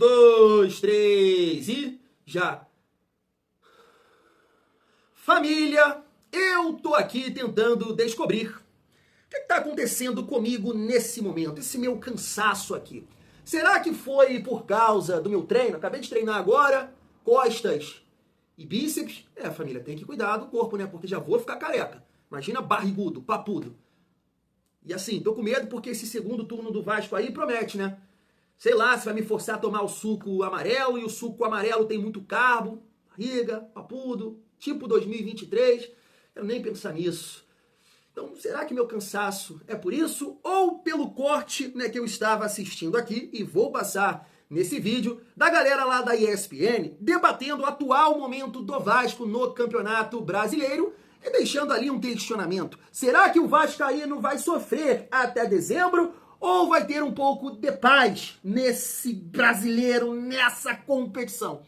dois, três e já. Família, eu tô aqui tentando descobrir o que está acontecendo comigo nesse momento, esse meu cansaço aqui. Será que foi por causa do meu treino? Acabei de treinar agora, costas e bíceps. Família, tem que cuidar do corpo, né? Porque já vou ficar careca. Imagina barrigudo, papudo. E assim, tô com medo porque esse segundo turno do Vasco aí promete, né? Sei lá, se vai me forçar a tomar o suco amarelo, e o suco amarelo tem muito carbo, barriga, papudo, tipo 2023. Eu nem pensar nisso. Então, será que meu cansaço é por isso? Ou pelo corte, né, que eu estava assistindo aqui, e vou passar nesse vídeo, da galera lá da ESPN, debatendo o atual momento do Vasco no Campeonato Brasileiro, e deixando ali um questionamento. Será que o vascaíno vai sofrer até dezembro? Ou vai ter um pouco de paz nesse brasileiro, nessa competição?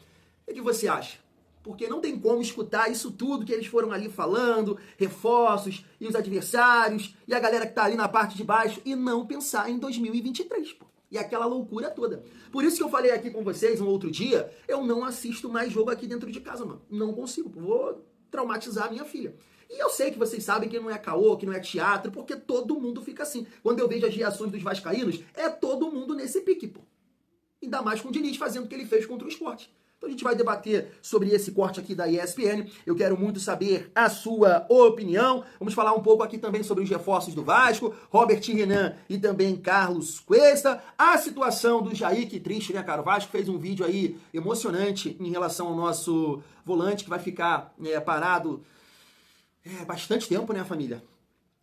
O que você acha? Porque não tem como escutar isso tudo que eles foram ali falando, reforços, e os adversários, e a galera que tá ali na parte de baixo, e não pensar em 2023, pô. E aquela loucura toda. Por isso que eu falei aqui com vocês um outro dia, eu não assisto mais jogo aqui dentro de casa, mano. Não consigo, vou traumatizar a minha filha. E eu sei que vocês sabem que não é caô, que não é teatro, porque todo mundo fica assim. Quando eu vejo as reações dos vascaínos, é todo mundo nesse pique, pô. Ainda mais com o Diniz fazendo o que ele fez contra o Sport. Então a gente vai debater sobre esse corte aqui da ESPN. Eu quero muito saber a sua opinião. Vamos falar um pouco aqui também sobre os reforços do Vasco, Robert Renan e também Carlos Cuesta. A situação do Jair, que triste, né, cara? O Vasco fez um vídeo aí emocionante em relação ao nosso volante, que vai ficar parado bastante tempo, né, família?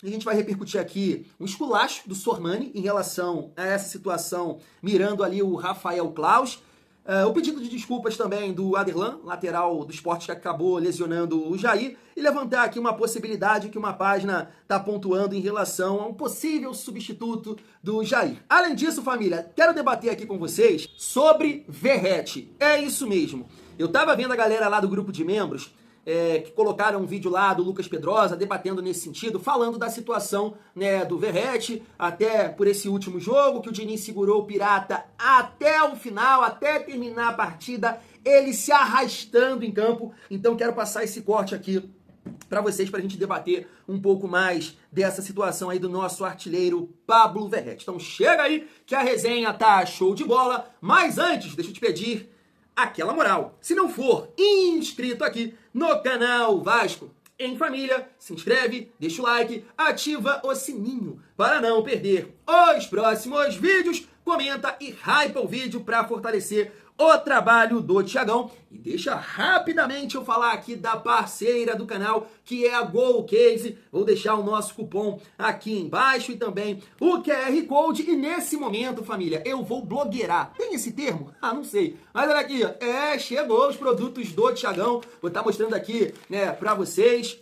E a gente vai repercutir aqui um esculacho do Sormani em relação a essa situação, mirando ali o Rafael Claus. O pedido de desculpas também do Aderlan, lateral do Sport, que acabou lesionando o Jair, e levantar aqui uma possibilidade que uma página está pontuando em relação a um possível substituto do Jair. Além disso, família, quero debater aqui com vocês sobre Verratti. É isso mesmo. Eu tava vendo a galera lá do grupo de membros que colocaram um vídeo lá do Lucas Pedrosa debatendo nesse sentido, falando da situação, né, do Verratti, até por esse último jogo, que o Diniz segurou o Pirata até o final, até terminar a partida, ele se arrastando em campo. Então quero passar esse corte aqui para vocês, pra gente debater um pouco mais dessa situação aí do nosso artilheiro Pablo Verratti. Então chega aí que a resenha tá show de bola, mas antes, deixa eu te pedir aquela moral. Se não for inscrito aqui no canal Vasco em Família, se inscreve, deixa o like, ativa o sininho para não perder os próximos vídeos, comenta e hypa o vídeo para fortalecer o trabalho do Thiagão. E deixa rapidamente eu falar aqui da parceira do canal, que é a GoCase. Vou deixar o nosso cupom aqui embaixo e também o QR Code. E nesse momento, família, eu vou blogueirar. Tem esse termo? Não sei. Mas olha aqui, chegou os produtos do Thiagão. Vou estar mostrando aqui, né, pra vocês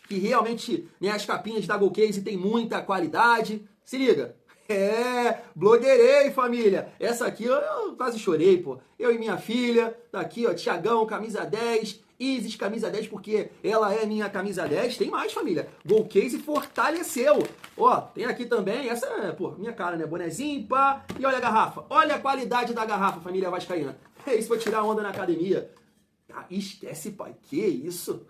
que realmente, né, as capinhas da GoCase tem muita qualidade. Se liga. Blogueirei, família. Essa aqui eu quase chorei, pô. Eu e minha filha, tá aqui, ó, Thiagão, camisa 10, Isis, camisa 10, porque ela é minha camisa 10. Tem mais, família. GoCase fortaleceu. Ó, tem aqui também, essa é, pô, minha cara, né? Bonezinho, pá. E olha a garrafa. Olha a qualidade da garrafa, família vascaína. É isso pra tirar onda na academia. Esquece, pai. Que isso?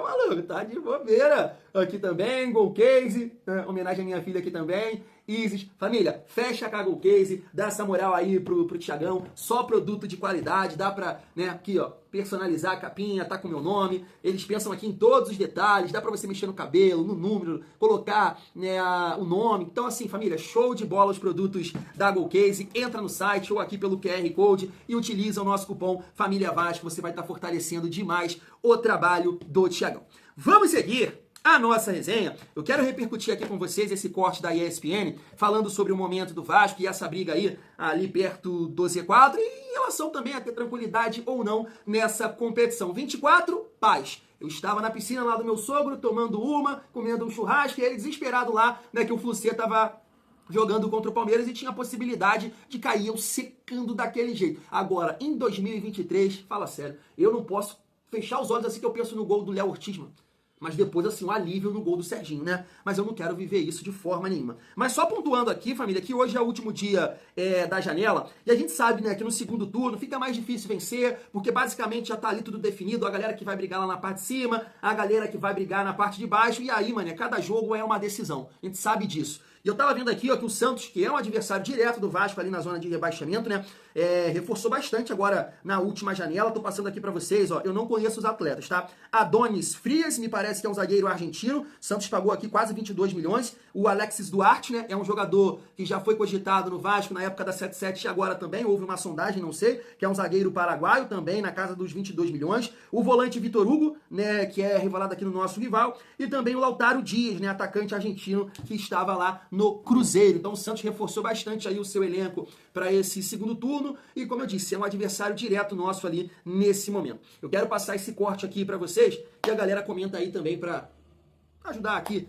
Maluco, tá de bobeira. Aqui também, GoCase, né? Homenagem à minha filha aqui também. Isis, família, fecha com a GoCase, dá essa moral aí pro Thiagão, só produto de qualidade, dá pra, né, aqui ó, personalizar a capinha, tá com o meu nome, eles pensam aqui em todos os detalhes, dá pra você mexer no cabelo, no número, colocar, né, o nome. Então assim, família, show de bola os produtos da GoCase, entra no site ou aqui pelo QR Code e utiliza o nosso cupom Família Vasco, você vai estar fortalecendo demais o trabalho do Thiagão. Vamos seguir a nossa resenha. Eu quero repercutir aqui com vocês esse corte da ESPN, falando sobre o momento do Vasco e essa briga aí, ali perto do Z4, e em relação também a ter tranquilidade ou não nessa competição. 24, paz. Eu estava na piscina lá do meu sogro, tomando uma, comendo um churrasco, e ele desesperado lá, né, que o Flucê tava jogando contra o Palmeiras e tinha a possibilidade de cair, eu secando daquele jeito. Agora, em 2023, fala sério, eu não posso fechar os olhos assim que eu penso no gol do Léo Ortiz, mano. Mas depois, assim, um alívio no gol do Serginho, né? Mas eu não quero viver isso de forma nenhuma. Mas só pontuando aqui, família, que hoje é o último dia da janela, e a gente sabe, né, que no segundo turno fica mais difícil vencer, porque basicamente já tá ali tudo definido, a galera que vai brigar lá na parte de cima, a galera que vai brigar na parte de baixo, e aí, mano, cada jogo é uma decisão. A gente sabe disso. E eu tava vendo aqui, ó, que o Santos, que é um adversário direto do Vasco ali na zona de rebaixamento, né, reforçou bastante agora na última janela. Tô passando aqui pra vocês, ó, eu não conheço os atletas, tá? Adonis Frias, me parece que é um zagueiro argentino. Santos pagou aqui quase 22 milhões. O Alexis Duarte, né, é um jogador que já foi cogitado no Vasco na época da 77 e agora também houve uma sondagem, não sei, que é um zagueiro paraguaio também, na casa dos 22 milhões. O volante Vitor Hugo, né, que é revelado aqui no nosso rival. E também o Lautaro Dias, né, atacante argentino que estava lá no Cruzeiro. Então o Santos reforçou bastante aí o seu elenco para esse segundo turno e, como eu disse, é um adversário direto nosso ali nesse momento. Eu quero passar esse corte aqui para vocês e a galera comenta aí também para ajudar aqui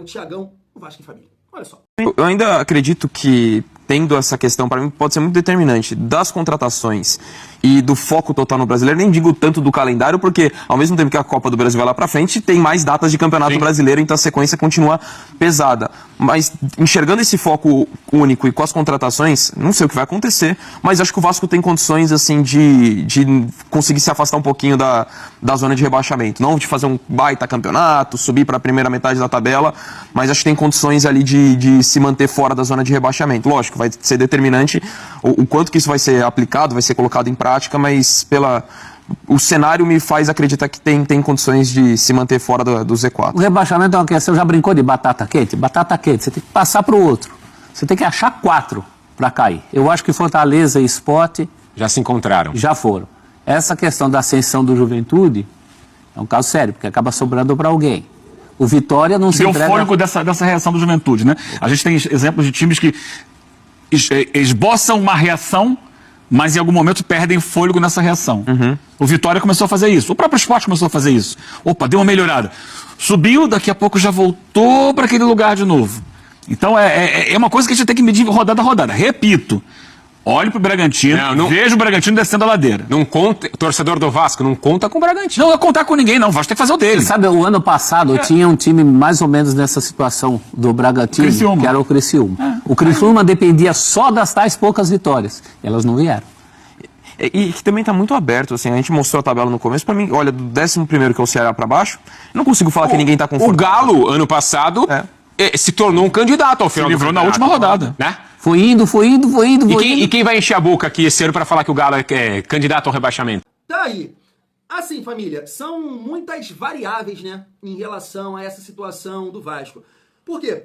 o Thiagão, o Vasco em Família. Olha só. Eu ainda acredito que, tendo essa questão, para mim, pode ser muito determinante das contratações e do foco total no brasileiro. Nem digo tanto do calendário, porque ao mesmo tempo que a Copa do Brasil vai lá pra frente, tem mais datas de campeonato brasileiro, então a sequência continua pesada. Mas enxergando esse foco único e com as contratações, não sei o que vai acontecer, mas acho que o Vasco tem condições assim de conseguir se afastar um pouquinho da zona de rebaixamento. Não de fazer um baita campeonato, subir para a primeira metade da tabela, mas acho que tem condições ali de se manter fora da zona de rebaixamento. Lógico, vai ser determinante o quanto que isso vai ser aplicado, vai ser colocado em prática, mas o cenário me faz acreditar que tem condições de se manter fora do Z4. O rebaixamento é uma questão, já brincou de batata quente? Batata quente, você tem que passar para o outro. Você tem que achar 4 para cair. Eu acho que Fortaleza e Sport já se encontraram. Já foram. Essa questão da ascensão do Juventude é um caso sério, porque acaba sobrando para alguém. O Vitória não se entrega... Deu fôlego dessa reação do Juventude, né? A gente tem exemplos de times que esboçam uma reação, mas em algum momento perdem fôlego nessa reação. O Vitória começou a fazer isso. O próprio Sport começou a fazer isso. Opa, deu uma melhorada. Subiu, daqui a pouco já voltou para aquele lugar de novo. Então é uma coisa que a gente tem que medir rodada a rodada. Repito, olhe pro Bragantino, veja o Bragantino descendo a ladeira. Não conta, torcedor do Vasco, não conta com o Bragantino. Não vai contar com ninguém, não. O Vasco tem que fazer o dele. Você sabe, o ano passado tinha um time mais ou menos nessa situação do Bragantino, Criciúma. que era o Criciúma. O Criciúma dependia só das tais poucas vitórias. Elas não vieram. E que também está muito aberto, assim, a gente mostrou a tabela no começo, para mim, olha, do 11º, que é o Ceará, para baixo, não consigo falar que ninguém está confortável. O Galo, ano passado, se tornou um candidato ao final Se do livrou na campeonato, última rodada. né? Foi indo. E quem vai encher a boca aqui esse ano para falar que o Galo é candidato ao rebaixamento? Tá aí. Assim, família, são muitas variáveis, né, em relação a essa situação do Vasco. Por quê?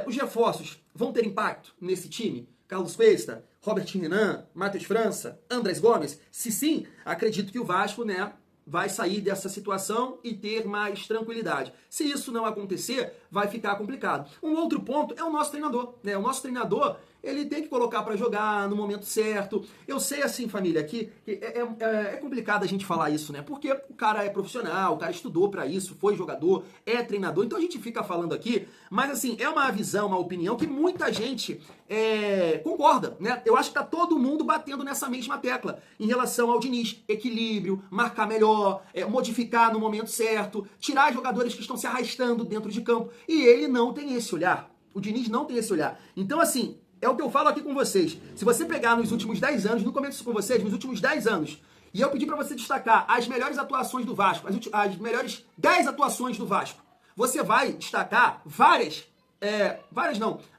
Os reforços vão ter impacto nesse time? Carlos Cuesta, Robert Renan, Matheus França, Andrés Gomes? Se sim, acredito que o Vasco, né, vai sair dessa situação e ter mais tranquilidade. Se isso não acontecer, vai ficar complicado. Um outro ponto é o nosso treinador, né? O nosso treinador, ele tem que colocar para jogar no momento certo. Eu sei, assim, família, que é complicado a gente falar isso, né? Porque o cara é profissional, o cara estudou para isso, foi jogador, é treinador, então a gente fica falando aqui, mas assim, é uma visão, uma opinião que muita gente concorda, né? Eu acho que tá todo mundo batendo nessa mesma tecla em relação ao Diniz. Equilíbrio, marcar melhor, modificar no momento certo, tirar jogadores que estão se arrastando dentro de campo. E ele não tem esse olhar. O Diniz não tem esse olhar. Então, assim, é o que eu falo aqui com vocês. Se você pegar nos últimos 10 anos, no começo com vocês, nos últimos 10 anos, e eu pedir para você destacar as melhores atuações do Vasco, as melhores 10 atuações do Vasco, você vai destacar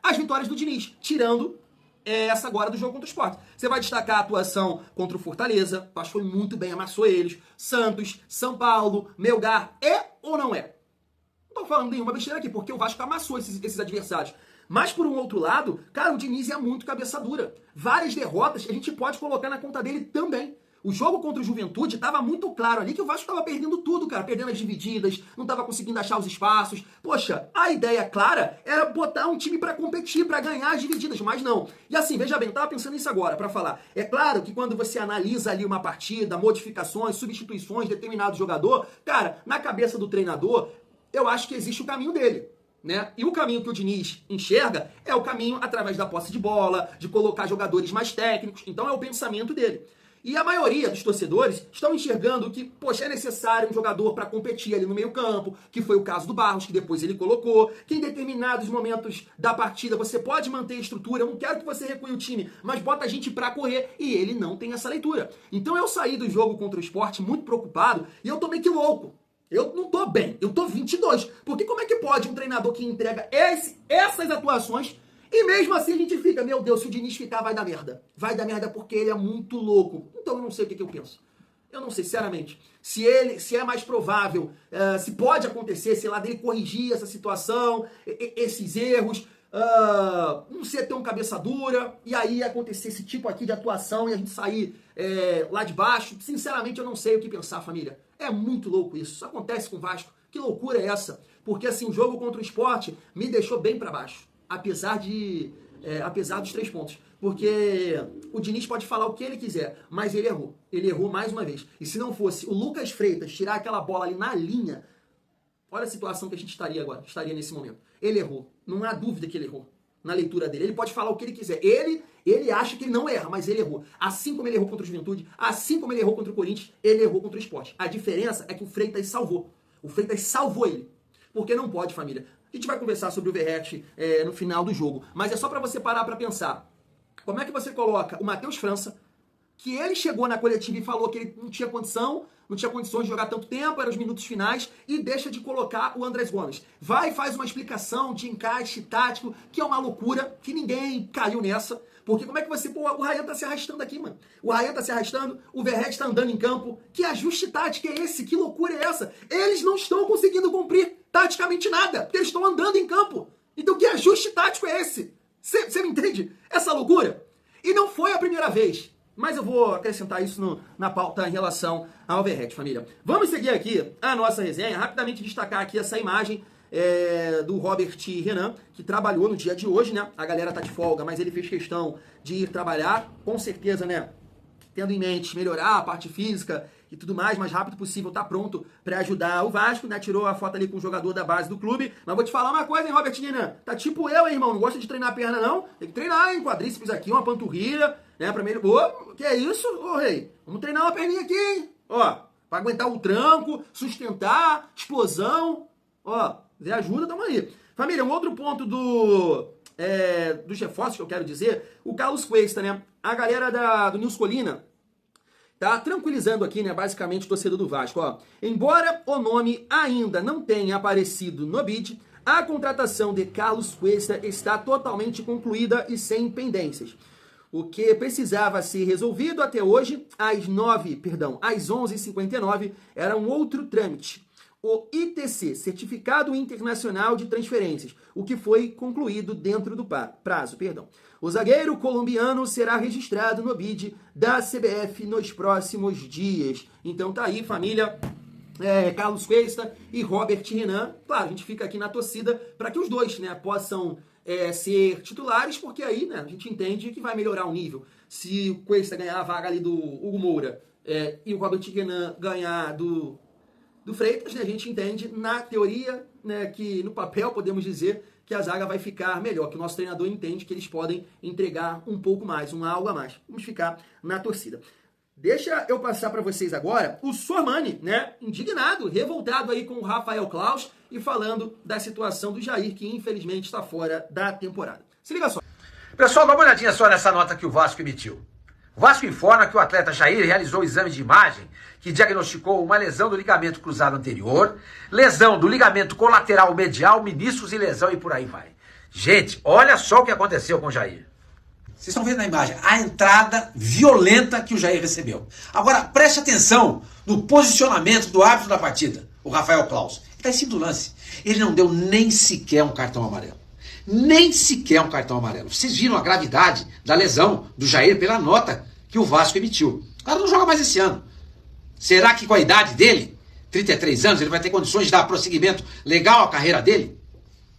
as vitórias do Diniz, tirando essa agora do jogo contra o Sport. Você vai destacar a atuação contra o Fortaleza, o Vasco foi muito bem, amassou eles, Santos, São Paulo, Melgar, ou não é? Não tô falando nenhuma besteira aqui, porque o Vasco amassou esses adversários. Mas, por um outro lado, cara, o Diniz é muito cabeça dura. Várias derrotas a gente pode colocar na conta dele também. O jogo contra o Juventude estava muito claro ali que o Vasco estava perdendo tudo, cara. Perdendo as divididas, não estava conseguindo achar os espaços. Poxa, a ideia clara era botar um time para competir, para ganhar as divididas, mas não. E assim, veja bem, eu tava pensando nisso agora, para falar. É claro que quando você analisa ali uma partida, modificações, substituições, determinado jogador, cara, na cabeça do treinador, eu acho que existe o caminho dele. Né? E o caminho que o Diniz enxerga é o caminho através da posse de bola, de colocar jogadores mais técnicos. Então é o pensamento dele. E a maioria dos torcedores estão enxergando que, poxa, é necessário um jogador para competir ali no meio-campo, que foi o caso do Barros, que depois ele colocou, que em determinados momentos da partida você pode manter a estrutura, eu não quero que você recue o time, mas bota a gente para correr, e ele não tem essa leitura. Então eu saí do jogo contra o Sport muito preocupado, e eu tô meio que louco. Eu não tô bem, eu tô 22. Porque como é que pode um treinador que entrega essas atuações e mesmo assim a gente fica, meu Deus, se o Diniz ficar vai dar merda. Vai dar merda porque ele é muito louco. Então eu não sei o que eu penso. Eu não sei, sinceramente. Se é mais provável, se pode acontecer, sei lá, dele corrigir essa situação, esses erros, não ser tão cabeça dura, e aí acontecer esse tipo aqui de atuação e a gente sair lá de baixo. Sinceramente eu não sei o que pensar, família. É muito louco isso. Isso acontece com o Vasco. Que loucura é essa? Porque assim, o jogo contra o Sport me deixou bem pra baixo. Apesar dos 3 pontos. Porque o Diniz pode falar o que ele quiser, mas ele errou. Ele errou mais uma vez. E se não fosse o Lucas Freitas tirar aquela bola ali na linha, olha a situação que a gente estaria nesse momento. Ele errou. Não há dúvida que ele errou na leitura dele. Ele pode falar o que ele quiser. Ele acha que ele não erra, mas ele errou. Assim como ele errou contra o Juventude, assim como ele errou contra o Corinthians, ele errou contra o Sport. A diferença é que o Freitas salvou. O Freitas salvou ele. Porque não pode, família. A gente vai conversar sobre o Verratti no final do jogo. Mas é só para você parar para pensar. Como é que você coloca o Matheus França, que ele chegou na coletiva e falou que ele não tinha condições de jogar tanto tempo, eram os minutos finais, e deixa de colocar o Andrés Gomes. Vai e faz uma explicação de encaixe tático, que é uma loucura, que ninguém caiu nessa. Porque como é que você... Pô, o Ryan tá se arrastando aqui, mano. O Ryan tá se arrastando, o Verratti tá andando em campo. Que ajuste tático é esse? Que loucura é essa? Eles não estão conseguindo cumprir taticamente nada, porque eles estão andando em campo. Então que ajuste tático é esse? Você me entende? Essa loucura? E não foi a primeira vez. Mas eu vou acrescentar isso na pauta em relação ao Verratti, família. Vamos seguir aqui a nossa resenha. Rapidamente destacar aqui essa imagem do Robert Renan, que trabalhou no dia de hoje, né? A galera tá de folga, mas ele fez questão de ir trabalhar. Com certeza, né? Tendo em mente melhorar a parte física e tudo mais rápido possível, tá pronto para ajudar o Vasco, né? Tirou a foto ali com o jogador da base do clube. Mas vou te falar uma coisa, hein, Robert Renan? Tá tipo eu, hein, irmão? Não gosta de treinar a perna, não? Tem que treinar, hein? Quadríceps aqui, uma panturrilha, né? Pra mim... Ô, que é isso, ô rei? Vamos treinar uma perninha aqui, hein? Ó, pra aguentar o tranco, sustentar, explosão. Ó, Zé ajuda, tamo aí. Família, um outro ponto dos reforços que eu quero dizer, o Carlos Cuesta, né? A galera do Nils Colina tá tranquilizando aqui, né, basicamente o torcedor do Vasco, ó. Embora o nome ainda não tenha aparecido no bid, a contratação de Carlos Cuesta está totalmente concluída e sem pendências. O que precisava ser resolvido até hoje, às 11h59, era um outro trâmite. O ITC, Certificado Internacional de Transferências, o que foi concluído dentro do prazo. O zagueiro colombiano será registrado no bid da CBF nos próximos dias. Então tá aí, família, Carlos Cuesta e Robert Renan. Claro, a gente fica aqui na torcida para que os dois, né, possam ser titulares, porque aí, né, a gente entende que vai melhorar o nível. Se o Cuesta ganhar a vaga ali do Hugo Moura e o Robert Renan ganhar do Freitas, né, a gente entende na teoria, né, que no papel podemos dizer que a zaga vai ficar melhor, que o nosso treinador entende que eles podem entregar um pouco mais, algo a mais. Vamos ficar na torcida. Deixa eu passar para vocês agora o Sormani, né, indignado, revoltado aí com o Rafael Claus e falando da situação do Jair, que infelizmente está fora da temporada. Se liga só. Pessoal, dá uma olhadinha só nessa nota que o Vasco emitiu. O Vasco informa que o atleta Jair realizou o exame de imagem que diagnosticou uma lesão do ligamento cruzado anterior, lesão do ligamento colateral medial, meniscos e lesão e por aí vai. Gente, olha só o que aconteceu com o Jair. Vocês estão vendo na imagem a entrada violenta que o Jair recebeu. Agora, preste atenção no posicionamento do árbitro da partida, o Rafael Claus. Ele está em cima do lance. Ele não deu nem sequer um cartão amarelo. Nem sequer um cartão amarelo. Vocês viram a gravidade da lesão do Jair pela nota que o Vasco emitiu. O cara não joga mais esse ano. Será que com a idade dele, 33 anos, ele vai ter condições de dar prosseguimento legal à carreira dele?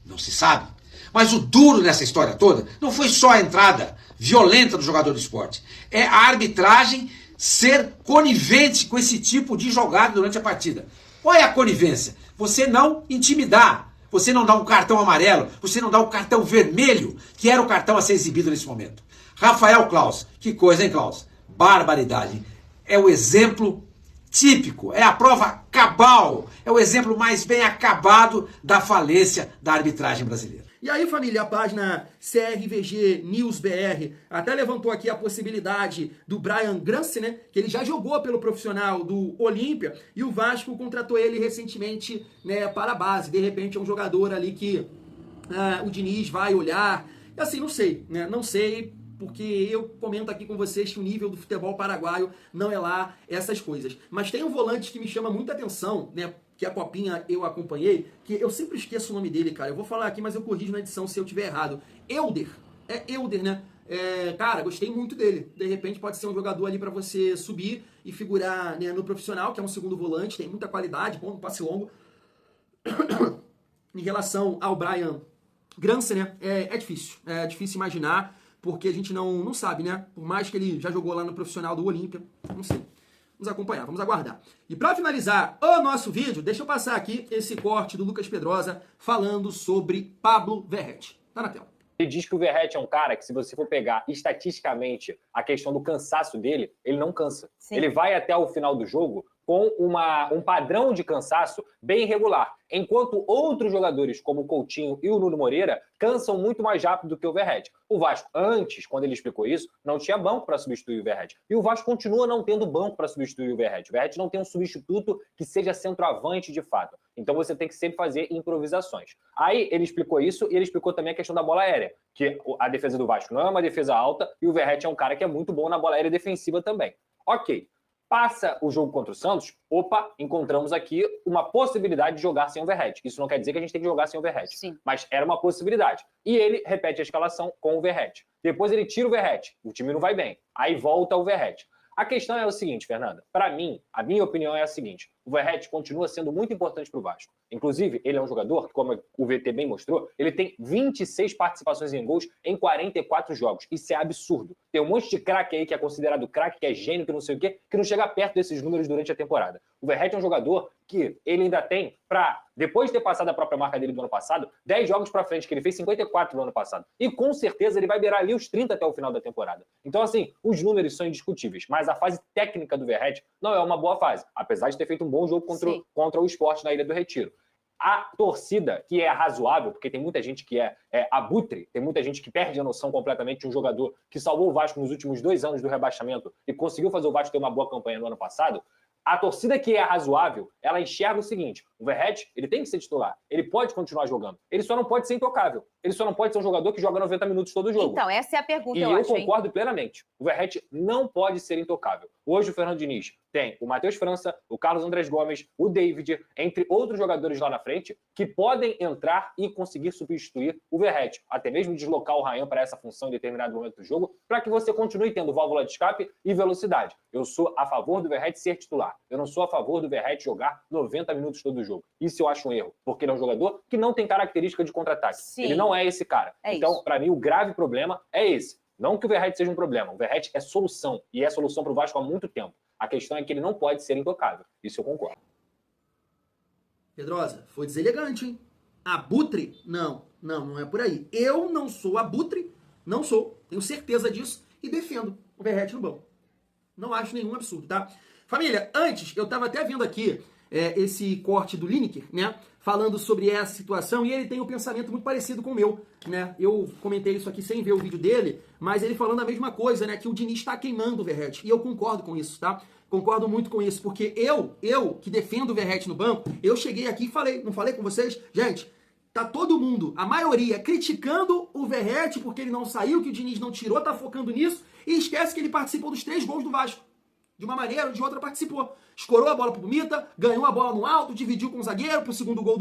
Não se sabe. Mas o duro nessa história toda não foi só a entrada violenta do jogador de esporte. É a arbitragem ser conivente com esse tipo de jogada durante a partida. Qual é a conivência? Você não intimidar. Você não dá um cartão amarelo, você não dá um cartão vermelho, que era o cartão a ser exibido nesse momento. Rafael Claus, que coisa, hein, Claus? barbaridade. É o exemplo típico, é a prova cabal, é o exemplo mais bem acabado da falência da arbitragem brasileira. E aí, família, a página CRVG News BR até levantou aqui a possibilidade do Brian Grance, né? Que ele já jogou pelo profissional do Olímpia e o Vasco contratou ele recentemente, né, para a base. De repente é um jogador ali que o Diniz vai olhar. Assim, não sei, né? Não sei, porque eu comento aqui com vocês que o nível do futebol paraguaio não é lá essas coisas. Mas tem um volante que me chama muita atenção, né? Que a Copinha eu acompanhei, que eu sempre esqueço o nome dele, cara. Eu vou falar aqui, mas eu corrijo na edição se eu tiver errado. Elder. É Elder, né? Cara, gostei muito dele. De repente pode ser um jogador ali para você subir e figurar, né, no profissional, que é um segundo volante, tem muita qualidade, bom no passe longo. Em relação ao Brian Grance, né? É difícil imaginar, porque a gente não sabe, né? Por mais que ele já jogou lá no profissional do Olímpia, não sei. Vamos acompanhar, vamos aguardar. E para finalizar o nosso vídeo, deixa eu passar aqui esse corte do Lucas Pedrosa falando sobre Pablo Verratti. Tá na tela. Ele diz que o Verratti é um cara que, se você for pegar estatisticamente a questão do cansaço dele, ele não cansa. Sim. Ele vai até o final do jogo com um padrão de cansaço bem irregular, enquanto outros jogadores, como o Coutinho e o Nuno Moreira, cansam muito mais rápido do que o Verratti. O Vasco, antes, quando ele explicou isso, não tinha banco para substituir o Verratti. E o Vasco continua não tendo banco para substituir o Verratti. O Verratti não tem um substituto que seja centroavante de fato. Então você tem que sempre fazer improvisações. Aí ele explicou isso e ele explicou também a questão da bola aérea, que a defesa do Vasco não é uma defesa alta e o Verratti é um cara que é muito bom na bola aérea defensiva também. Ok. Passa o jogo contra o Santos, encontramos aqui uma possibilidade de jogar sem o Verratti. Isso não quer dizer que a gente tem que jogar sem o Verratti, sim, mas era uma possibilidade. E ele repete a escalação com o Verratti. Depois ele tira o Verratti, o time não vai bem. Aí volta o Verratti. A questão é o seguinte, Fernanda. Para mim, a minha opinião é a seguinte. O Verratti continua sendo muito importante para o Vasco. Inclusive, ele é um jogador que, como o VT bem mostrou, ele tem 26 participações em gols em 44 jogos. Isso é absurdo. Tem um monte de craque aí que é considerado craque, que é gênio, que não sei o quê, que não chega perto desses números durante a temporada. O Verratti é um jogador que ele ainda tem, depois de ter passado a própria marca dele do ano passado, 10 jogos para frente, que ele fez 54 no ano passado. E com certeza ele vai beirar ali os 30 até o final da temporada. Então, assim, os números são indiscutíveis, mas a fase técnica do Verratti não é uma boa fase, apesar de ter feito um bom jogo contra o Sport na Ilha do Retiro. A torcida, que é razoável, porque tem muita gente que é abutre, tem muita gente que perde a noção completamente de um jogador que salvou o Vasco nos últimos 2 anos do rebaixamento e conseguiu fazer o Vasco ter uma boa campanha no ano passado. A torcida que é razoável, ela enxerga o seguinte: o Verratti, ele tem que ser titular, ele pode continuar jogando, ele só não pode ser intocável, ele só não pode ser um jogador que joga 90 minutos todo jogo. Então, essa é a pergunta, eu acho, concordo plenamente. O Verratti não pode ser intocável. Hoje o Fernando Diniz tem o Matheus França, o Carlos Andrés Gomes, o David, entre outros jogadores lá na frente, que podem entrar e conseguir substituir o Verratti, até mesmo deslocar o Ryan para essa função em determinado momento do jogo, para que você continue tendo válvula de escape e velocidade. Eu sou a favor do Verratti ser titular. Eu não sou a favor do Verratti jogar 90 minutos todo o jogo. Isso eu acho um erro, porque ele é um jogador que não tem característica de contra-ataque. Ele não é esse cara. Então, para mim, o grave problema é esse. Não que o Verratti seja um problema. O Verratti é solução, e é solução para o Vasco há muito tempo. A questão é que ele não pode ser intocável. Isso eu concordo. Pedrosa, foi deselegante, hein? Abutre? Não é por aí. Eu não sou abutre, não sou. Tenho certeza disso e defendo o Verratti no banco. Não acho nenhum absurdo, tá? Família, antes, eu tava até vendo aqui esse corte do Lineker, né? Falando sobre essa situação, e ele tem um pensamento muito parecido com o meu, né? Eu comentei isso aqui sem ver o vídeo dele, mas ele falando a mesma coisa, né? Que o Diniz está queimando o Verratti, e eu concordo com isso, tá? Concordo muito com isso, porque eu que defendo o Verratti no banco, eu cheguei aqui e falei, não falei com vocês? Gente, tá todo mundo, a maioria, criticando o Verratti porque ele não saiu, que o Diniz não tirou, tá focando nisso, e esquece que ele participou dos 3 gols do Vasco. De uma maneira ou de outra participou. Escorou a bola pro Mita, ganhou a bola no alto, dividiu com o zagueiro pro segundo gol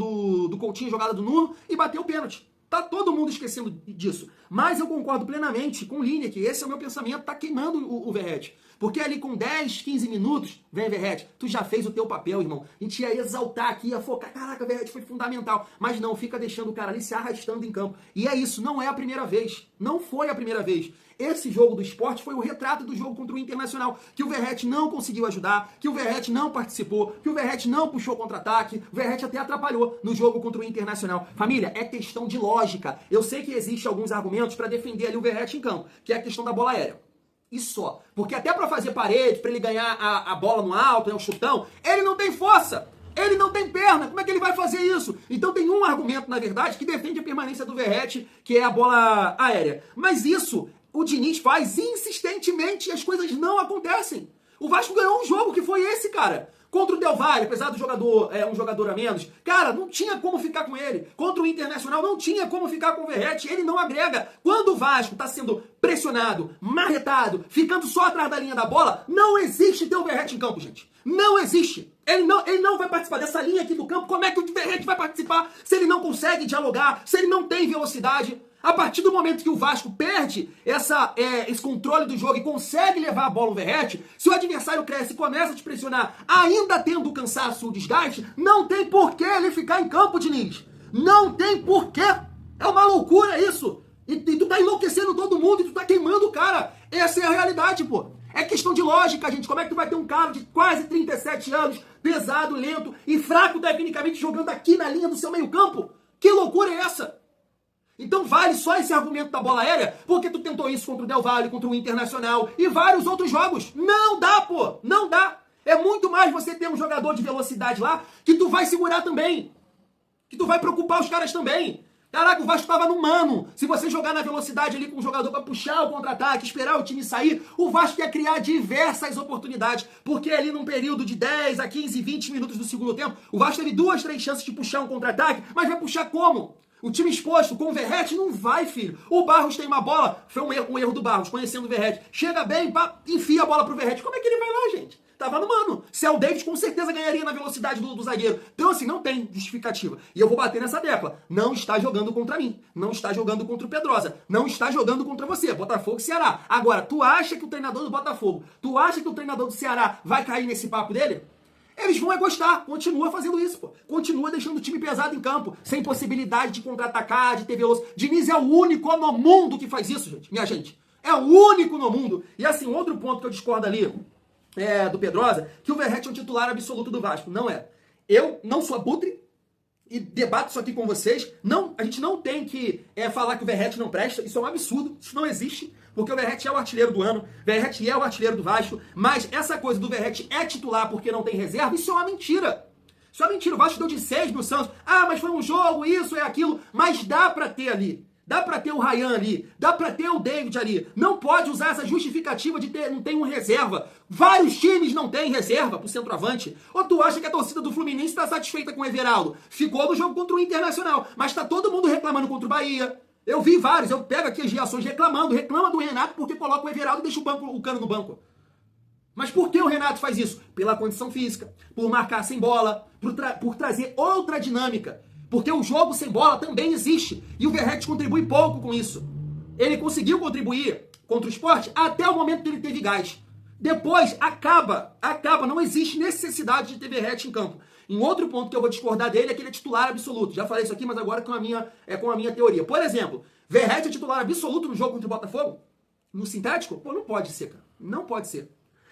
do Coutinho, jogada do Nuno, e bateu o pênalti. Tá todo mundo esquecendo disso. Mas eu concordo plenamente com o Lineker, esse é o meu pensamento, tá queimando o Verratti. Porque ali com 10, 15 minutos, vem Verratti, tu já fez o teu papel, irmão. A gente ia exaltar aqui, ia focar, caraca, Verratti foi fundamental. Mas não, fica deixando o cara ali se arrastando em campo. E é isso, não é a primeira vez. Não foi a primeira vez. Esse jogo do Sport foi o retrato do jogo contra o Internacional, que o Verratti não conseguiu ajudar, que o Verratti não participou, que o Verratti não puxou contra-ataque, o Verratti até atrapalhou no jogo contra o Internacional. Família, é questão de lógica. Eu sei que existem alguns argumentos para defender ali o Verratti em campo, que é a questão da bola aérea. E só. Porque até pra fazer parede, pra ele ganhar a bola no alto, né, o chutão, ele não tem força. Ele não tem perna. Como é que ele vai fazer isso? Então tem um argumento, na verdade, que defende a permanência do Verratti, que é a bola aérea. Mas isso o Diniz faz insistentemente e as coisas não acontecem. O Vasco ganhou um jogo que foi esse, cara. Contra o Del Valle, apesar do jogador um jogador a menos, cara, não tinha como ficar com ele. Contra o Internacional, não tinha como ficar com o Verratti. Ele não agrega. Quando o Vasco tá sendo pressionado, marretado, ficando só atrás da linha da bola, não existe ter o Verratti em campo, gente. Não existe. Ele não vai participar dessa linha aqui do campo. Como é que o Verratti vai participar se ele não consegue dialogar, se ele não tem velocidade? A partir do momento que o Vasco perde esse controle do jogo e consegue levar a bola no Verratti, se o adversário cresce e começa a te pressionar, ainda tendo o cansaço, o desgaste, não tem porquê ele ficar em campo, Diniz. Não tem porquê. É uma loucura isso. E tu tá enlouquecendo todo mundo e tu tá queimando o cara. Essa é a realidade, pô. É questão de lógica, gente. Como é que tu vai ter um cara de quase 37 anos, pesado, lento e fraco tecnicamente, jogando aqui na linha do seu meio-campo? Que loucura é essa? Então vale só esse argumento da bola aérea, porque tu tentou isso contra o Del Valle, contra o Internacional e vários outros jogos. Não dá, pô! Não dá! É muito mais você ter um jogador de velocidade lá que tu vai segurar também. Que tu vai preocupar os caras também. Caraca, o Vasco tava no mano. Se você jogar na velocidade ali com o jogador pra puxar o contra-ataque, esperar o time sair, o Vasco ia criar diversas oportunidades. Porque ali num período de 10 a 15, 20 minutos do segundo tempo, o Vasco teve 2, 3 chances de puxar um contra-ataque, mas vai puxar como? O time exposto, com o Verratti, não vai, filho. O Barros tem uma bola, foi um erro do Barros, conhecendo o Verratti. Chega bem, enfia a bola pro Verratti. Como é que ele vai lá, gente? Tava no mano. Se é o David, com certeza ganharia na velocidade do zagueiro. Então, assim, não tem justificativa. E eu vou bater nessa tecla. Não está jogando contra mim. Não está jogando contra o Pedrosa. Não está jogando contra você. Botafogo e Ceará. Agora, tu acha que o treinador do Botafogo, tu acha que o treinador do Ceará vai cair nesse papo dele? Eles vão gostar. Continua fazendo isso, pô. Continua deixando o time pesado em campo, sem possibilidade de contra-atacar, de ter velocidade. Diniz é o único no mundo que faz isso, gente. Minha gente. É o único no mundo. E assim, outro ponto que eu discordo ali do Pedrosa, que o Verratti é um titular absoluto do Vasco. Não é. Eu não sou abutre e debato isso aqui com vocês. Não, a gente não tem que falar que o Verratti não presta. Isso é um absurdo. Isso não existe. Porque o Verratti é o artilheiro do ano, o Verratti é o artilheiro do Vasco, mas essa coisa do Verratti é titular porque não tem reserva, isso é uma mentira. Isso é uma mentira. O Vasco deu de 6 no Santos. Ah, mas foi um jogo, isso é aquilo. Mas dá pra ter ali. Dá pra ter o Ryan ali. Dá pra ter o David ali. Não pode usar essa justificativa de não tem um reserva. Vários times não têm reserva pro centroavante. Ou tu acha que a torcida do Fluminense tá satisfeita com o Everaldo? Ficou no jogo contra o Internacional. Mas tá todo mundo reclamando contra o Bahia. Eu vi vários, eu pego aqui as reações reclama do Renato porque coloca o Everaldo e deixa o Cano no banco. Mas por que o Renato faz isso? Pela condição física, por marcar sem bola, por trazer outra dinâmica. Porque o jogo sem bola também existe. E o Verratti contribui pouco com isso. Ele conseguiu contribuir contra o Sport até o momento que ele teve gás. Depois, acaba. Não existe necessidade de ter Verratti em campo. Em outro ponto que eu vou discordar dele é que ele é titular absoluto. Já falei isso aqui, mas agora com a minha teoria. Por exemplo, Verratti é titular absoluto no jogo contra o Botafogo? No sintético? Pô, não pode ser, cara. Não pode ser.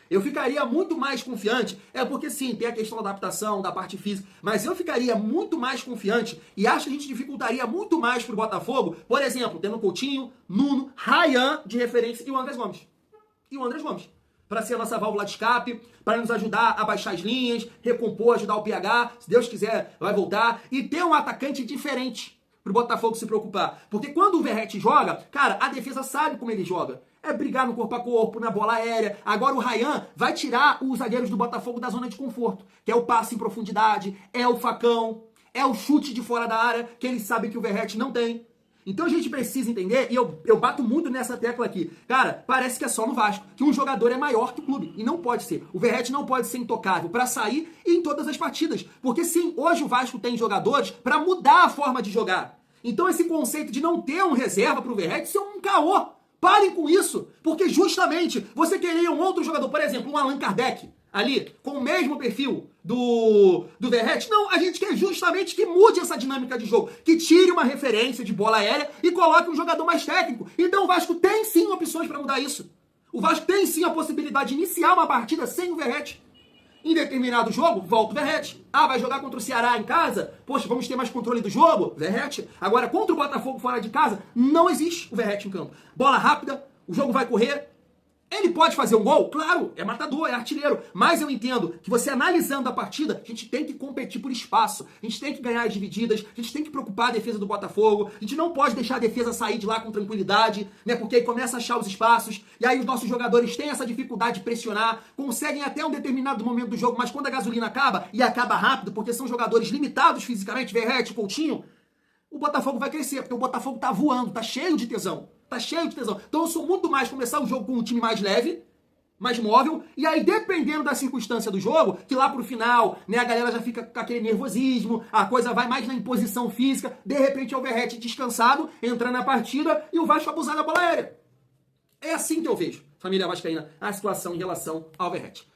Eu ficaria muito mais confiante, porque sim, tem a questão da adaptação, da parte física, mas eu ficaria muito mais confiante e acho que a gente dificultaria muito mais pro Botafogo, por exemplo, tendo Coutinho, Nuno, Ryan de referência e o Andrés Gomes. Para ser a nossa válvula de escape, para nos ajudar a baixar as linhas, recompor, ajudar o PH, se Deus quiser vai voltar, e ter um atacante diferente pro Botafogo se preocupar. Porque quando o Verratti joga, cara, a defesa sabe como ele joga. É brigar no corpo a corpo, na bola aérea. Agora o Ryan vai tirar os zagueiros do Botafogo da zona de conforto, que é o passe em profundidade, é o facão, é o chute de fora da área, que eles sabem que o Verratti não tem. Então a gente precisa entender, e eu bato muito nessa tecla aqui. Cara, parece que é só no Vasco, que um jogador é maior que o clube. E não pode ser. O Verratti não pode ser intocável para sair e em todas as partidas. Porque sim, hoje o Vasco tem jogadores para mudar a forma de jogar. Então esse conceito de não ter um reserva pro Verratti, isso é um caô. Parem com isso, porque justamente você queria um outro jogador, por exemplo, um Allan Kardec, ali, com o mesmo perfil do Verratti. Não, a gente quer justamente que mude essa dinâmica de jogo, que tire uma referência de bola aérea e coloque um jogador mais técnico. Então o Vasco tem sim opções para mudar isso. O Vasco tem sim a possibilidade de iniciar uma partida sem o Verratti. Em determinado jogo, volta o Verratti. Ah, vai jogar contra o Ceará em casa? Poxa, vamos ter mais controle do jogo? Verratti. Agora, contra o Botafogo fora de casa, não existe o Verratti em campo. Bola rápida, o jogo vai correr. Ele pode fazer um gol? Claro, é matador, é artilheiro. Mas eu entendo que você analisando a partida, a gente tem que competir por espaço. A gente tem que ganhar as divididas, a gente tem que preocupar a defesa do Botafogo. A gente não pode deixar a defesa sair de lá com tranquilidade, né? Porque aí começa a achar os espaços. E aí os nossos jogadores têm essa dificuldade de pressionar, conseguem até um determinado momento do jogo, mas quando a gasolina acaba, e acaba rápido, porque são jogadores limitados fisicamente, Verratti, Coutinho, o Botafogo vai crescer, porque o Botafogo tá voando, tá cheio de tesão. Tá cheio de tesão. Então eu sou muito mais começar o jogo com um time mais leve, mais móvel, e aí dependendo da circunstância do jogo, que lá pro final, né, a galera já fica com aquele nervosismo, a coisa vai mais na imposição física, de repente é o Verratti descansado, entrando na partida e o Vasco abusar da bola aérea. É assim que eu vejo, família vascaína, a situação em relação ao Verratti.